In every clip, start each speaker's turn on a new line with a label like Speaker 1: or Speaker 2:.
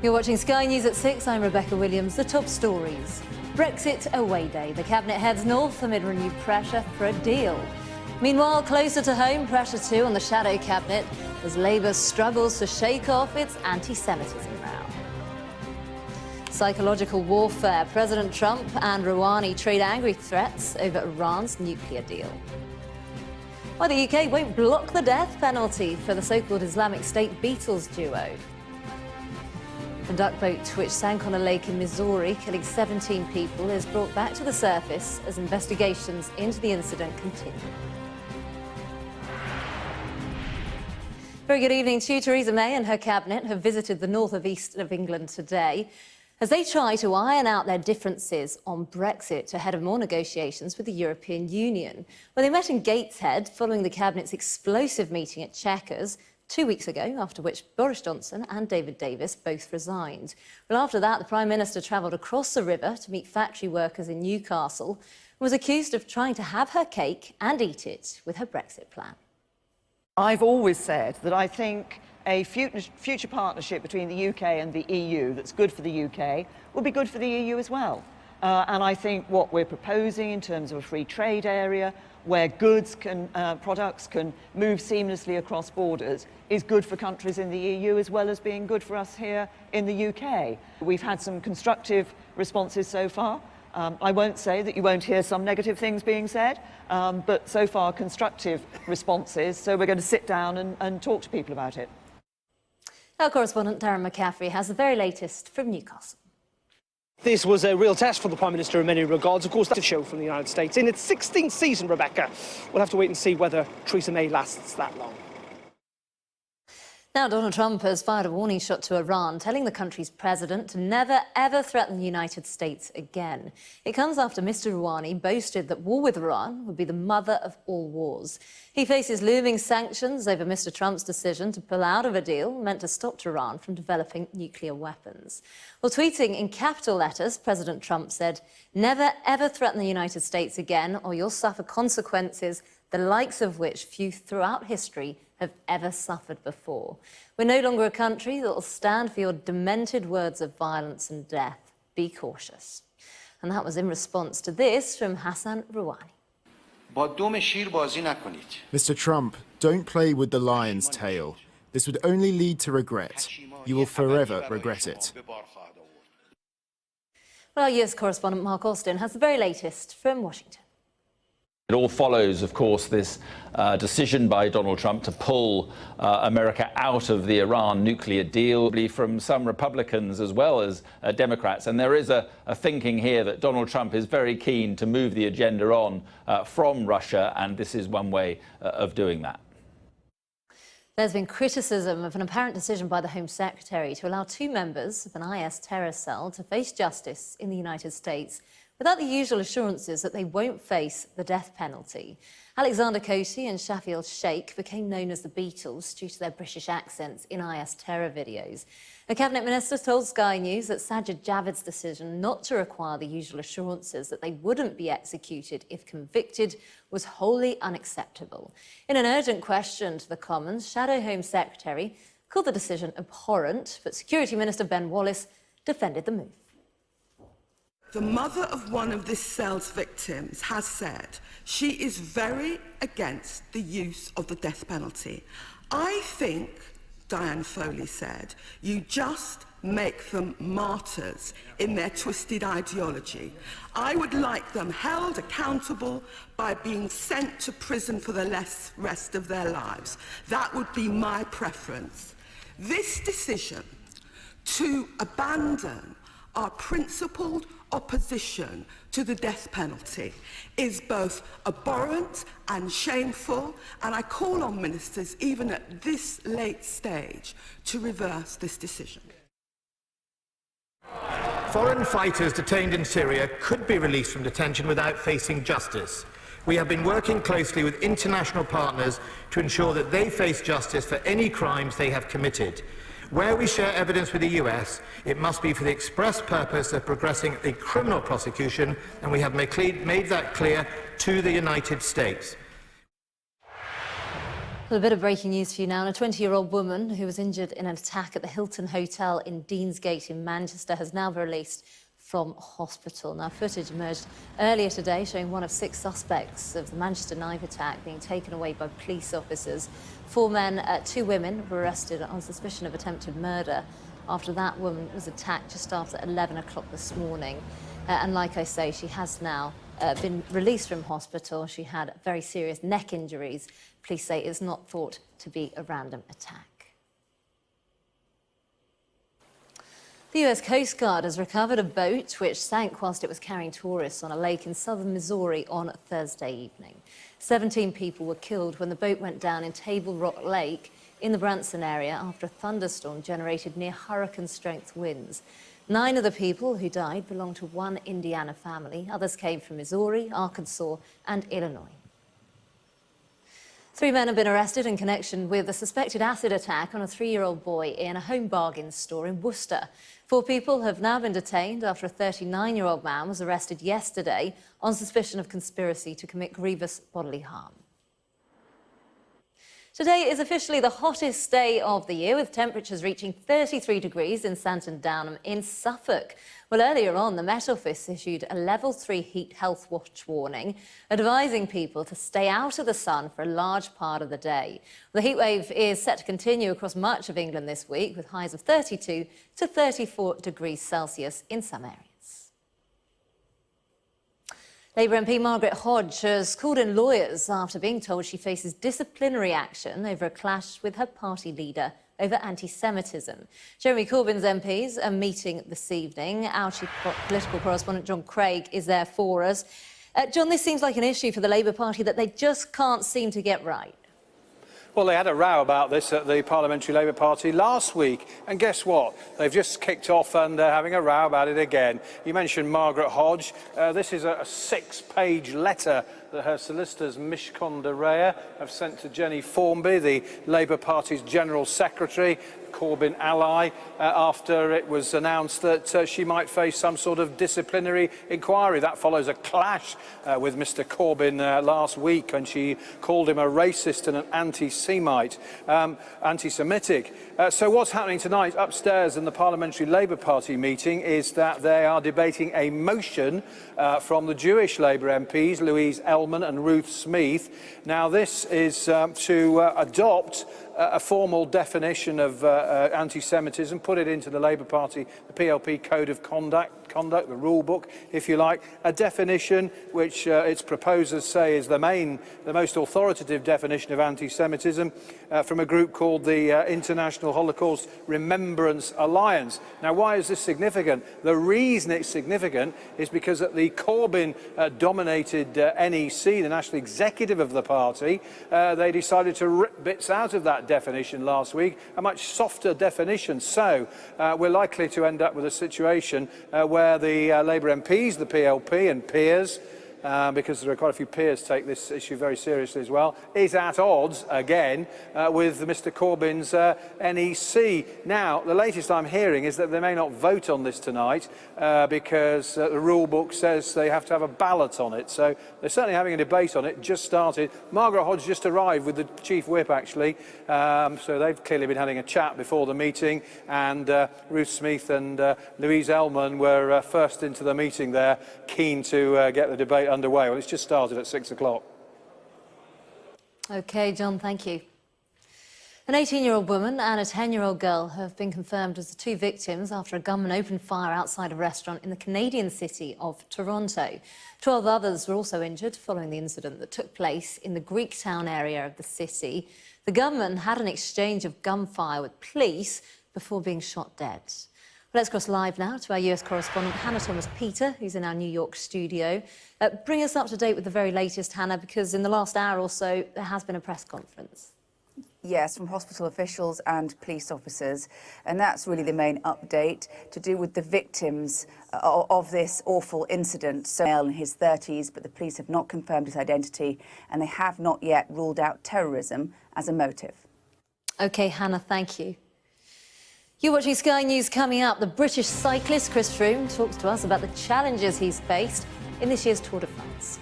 Speaker 1: You're watching Sky News at 6. I'm Rebecca Williams. The top stories. Brexit away day. The Cabinet heads north amid renewed pressure for a deal. Meanwhile, closer to home, pressure too on the shadow cabinet as Labour struggles to shake off its anti-Semitism row. Psychological warfare. President Trump and Rouhani trade angry threats over Iran's nuclear deal. Why the UK won't block the death penalty for the so-called Islamic State Beatles duo. A duck boat which sank on a lake in Missouri, killing 17 people, is brought back to the surface as investigations into the incident continue. Very good evening to you. Theresa May and her cabinet have visited the north of east of England today as they try to iron out their differences on Brexit ahead of more negotiations with the European Union. Well, they met in Gateshead following the cabinet's explosive meeting at Chequers 2 weeks ago, after which Boris Johnson and David Davis both resigned. Well, after that, the Prime Minister travelled across the river to meet factory workers in Newcastle and was accused of trying to have her cake and eat it with her Brexit plan.
Speaker 2: I've always said that I think a future partnership between the UK and the EU that's good for the UK will be good for the EU as well. And I think what we're proposing in terms of a free trade area where goods products can move seamlessly across borders is good for countries in the EU as well as being good for us here in the UK. We've had some constructive responses so far. I won't say that you won't hear some negative things being said, but so far constructive responses, so we're going to sit down and talk to people about it.
Speaker 1: Our correspondent Darren McCaffrey has the very latest from Newcastle.
Speaker 3: This was a real test for the Prime Minister in many regards. Of course, that's a show from the United States. In its 16th season, Rebecca, we'll have to wait and see whether Theresa May lasts that long.
Speaker 1: Now, Donald Trump has fired a warning shot to Iran, telling the country's president to never, ever threaten the United States again. It comes after Mr. Rouhani boasted that war with Iran would be the mother of all wars. He faces looming sanctions over Mr. Trump's decision to pull out of a deal meant to stop Tehran from developing nuclear weapons. Well, tweeting in capital letters, President Trump said, "Never, ever threaten the United States again, or you'll suffer consequences the likes of which few throughout history have ever suffered before. We're no longer a country that will stand for your demented words of violence and death. Be cautious." And that was in response to this from Hassan Rouhani.
Speaker 4: Mr. Trump, don't play with the lion's tail. This would only lead to regret. You will forever regret it.
Speaker 1: Well, our US correspondent Mark Austin has the very latest from Washington.
Speaker 5: It all follows, of course, this decision by Donald Trump to pull America out of the Iran nuclear deal from some Republicans as well as Democrats. And there is a thinking here that Donald Trump is very keen to move the agenda on from Russia, and this is one way of doing that.
Speaker 1: There's been criticism of an apparent decision by the Home Secretary to allow two members of an IS terror cell to face justice in the United States without the usual assurances that they won't face the death penalty. Alexander Coty and Shafiel Sheikh became known as the Beatles due to their British accents in IS terror videos. A cabinet minister told Sky News that Sajid Javid's decision not to require the usual assurances that they wouldn't be executed if convicted was wholly unacceptable. In an urgent question to the Commons, Shadow Home Secretary called the decision abhorrent, but Security Minister Ben Wallace defended the move.
Speaker 6: The mother of one of this cell's victims has said she is very against the use of the death penalty. I think, Diane Foley said, you just make them martyrs in their twisted ideology. I would like them held accountable by being sent to prison for the rest of their lives. That would be my preference. This decision to abandon our principled opposition to the death penalty is both abhorrent and shameful, and I call on ministers, even at this late stage, to reverse this decision.
Speaker 7: Foreign fighters detained in Syria could be released from detention without facing justice. We have been working closely with international partners to ensure that they face justice for any crimes they have committed. Where we share evidence with the US, it must be for the express purpose of progressing a criminal prosecution, and we have made that clear to the United States.
Speaker 1: Well, a bit of breaking news for you now. A 20-year-old woman who was injured in an attack at the Hilton Hotel in Deansgate in Manchester has now been released from hospital. Now, footage emerged earlier today showing one of 6 suspects of the Manchester knife attack being taken away by police officers. 4 men, 2 women were arrested on suspicion of attempted murder after that woman was attacked just after 11 o'clock this morning. And like I say, she has now been released from hospital. She had very serious neck injuries. Police say it's not thought to be a random attack. The US Coast Guard has recovered a boat which sank whilst it was carrying tourists on a lake in southern Missouri on Thursday evening. 17 people were killed when the boat went down in Table Rock Lake in the Branson area after a thunderstorm generated near hurricane-strength winds. 9 of the people who died belonged to one Indiana family. Others came from Missouri, Arkansas and Illinois. 3 men have been arrested in connection with a suspected acid attack on a 3-year-old boy in a home bargain store in Worcester. 4 people have now been detained after a 39-year-old man was arrested yesterday on suspicion of conspiracy to commit grievous bodily harm. Today is officially the hottest day of the year, with temperatures reaching 33 degrees in Santon Downham in Suffolk. Well, earlier on, the Met Office issued a level 3 heat health watch warning, advising people to stay out of the sun for a large part of the day. The heatwave is set to continue across much of England this week, with highs of 32 to 34 degrees Celsius in some areas. Labour MP Margaret Hodge has called in lawyers after being told she faces disciplinary action over a clash with her party leader over anti-Semitism. Jeremy Corbyn's MPs are meeting this evening. Our chief political correspondent John Craig is there for us. John, this seems like an issue for the Labour Party that they just can't seem to get right.
Speaker 8: Well, they had a row about this at the Parliamentary Labour Party last week, and guess what? They've just kicked off and they're having a row about it again. You mentioned Margaret Hodge. This is a 6-page letter that her solicitors, Mishcon de Rea, have sent to Jenny Formby, the Labour Party's General Secretary, Corbyn ally, after it was announced that she might face some sort of disciplinary inquiry. That follows a clash with Mr Corbyn last week, when she called him a racist and an anti-Semite, anti-Semitic. So what's happening tonight upstairs in the Parliamentary Labour Party meeting is that they are debating a motion from the Jewish Labour MPs, Louise Ellman and Ruth Smeeth. Now, this is to adopt a formal definition of anti-Semitism, put it into the Labour Party, the PLP Code of Conduct, the rule book, if you like, a definition which its proposers say is the most authoritative definition of anti-Semitism from a group called the International Holocaust Remembrance Alliance. Now, why is this significant? The reason it's significant is because at the Corbyn-dominated NEC, the National Executive of the party, they decided to rip bits out of that definition last week, a much softer definition. So we're likely to end up with a situation where the Labour MPs, the PLP and peers, because there are quite a few peers take this issue very seriously as well, is at odds again with Mr Corbyn's NEC. Now, the latest I'm hearing is that they may not vote on this tonight because the rule book says they have to have a ballot on it. So they're certainly having a debate on it, just started. Margaret Hodge just arrived with the Chief Whip, actually, so they've clearly been having a chat before the meeting, and Ruth Smeeth and Louise Ellman were first into the meeting there, keen to get the debate underway. Well, it's just started at 6 o'clock.
Speaker 1: OK, John, thank you. An 18-year-old woman and a 10-year-old girl have been confirmed as the 2 victims after a gunman opened fire outside a restaurant in the Canadian city of Toronto. 12 others were also injured following the incident that took place in the Greektown area of the city. The gunman had an exchange of gunfire with police before being shot dead. Let's cross live now to our US correspondent, Hannah Thomas-Peter, who's in our New York studio. Bring us up to date with the very latest, Hannah, because in the last hour or so, there has been a press conference.
Speaker 9: Yes, from hospital officials and police officers. And that's really the main update to do with the victims of this awful incident. So, male in his 30s, but the police have not confirmed his identity, and they have not yet ruled out terrorism as a motive. OK, Hannah, thank you. You're watching Sky News. Coming up, the British cyclist Chris Froome talks to us about the challenges he's faced in this year's Tour de France.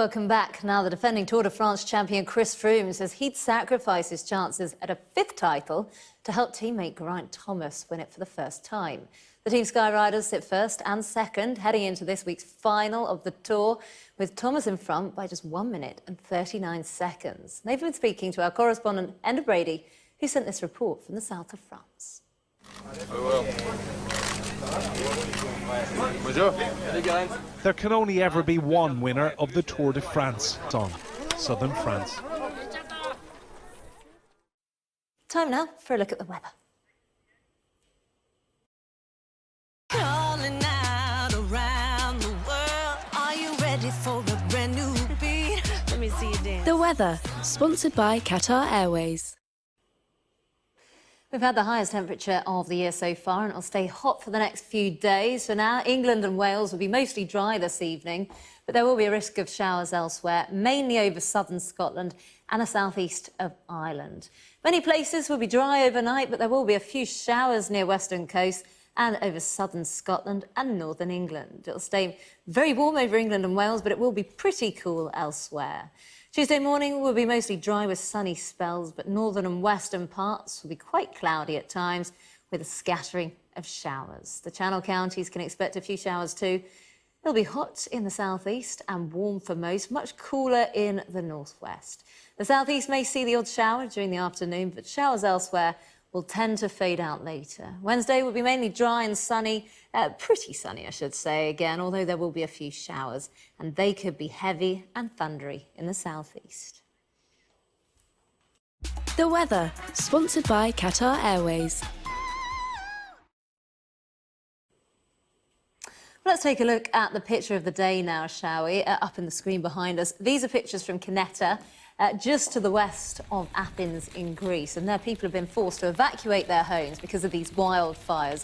Speaker 1: Welcome back. Now, the defending Tour de France champion Chris Froome says he'd sacrifice his chances at a 5th title to help teammate Geraint Thomas win it for the first time. The Team Sky riders sit 1st and 2nd, heading into this week's final of the Tour, with Thomas in front by just 1 minute and 39 seconds. They've been speaking to our correspondent, Enda Brady, who sent this report from the south of France.
Speaker 10: There can only ever be one winner of the Tour de France on southern France.
Speaker 1: Time now for a look at the weather.
Speaker 11: Calling out around the world. Are you ready for a brand new beat? Let me see you dance.
Speaker 12: The weather, sponsored by Qatar Airways.
Speaker 1: We've had the highest temperature of the year so far, and it'll stay hot for the next few days. For now, England and Wales will be mostly dry this evening, but there will be a risk of showers elsewhere, mainly over southern Scotland and the southeast of Ireland. Many places will be dry overnight, but there will be a few showers near western coast and over southern Scotland and northern England. It'll stay very warm over England and Wales, but it will be pretty cool elsewhere. Tuesday morning will be mostly dry with sunny spells, but northern and western parts will be quite cloudy at times with a scattering of showers. The Channel counties can expect a few showers too. It'll be hot in the southeast and warm for most, much cooler in the northwest. The southeast may see the odd shower during the afternoon, but showers elsewhere will tend to fade out later. Wednesday will be mainly dry and sunny, pretty sunny I should say again, although there will be a few showers, and they could be heavy and thundery in the southeast.
Speaker 12: The weather, sponsored by Qatar Airways.
Speaker 1: Let's take a look at the picture of the day now, shall we? Up in the screen behind us. These are pictures from Kineta, just to the west of Athens in Greece, and there people have been forced to evacuate their homes because of these wildfires.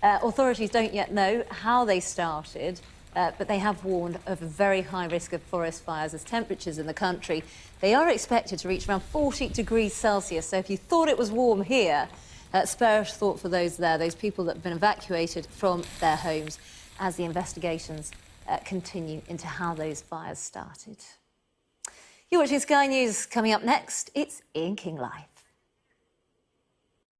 Speaker 1: Authorities don't yet know how they started, but they have warned of a very high risk of forest fires as temperatures in the country, they are expected to reach around 40 degrees Celsius. So if you thought it was warm here, spare a thought for those there, those people that have been evacuated from their homes as the investigations continue into how those fires started. You're watching Sky News. Coming up next, it's Ian King Live.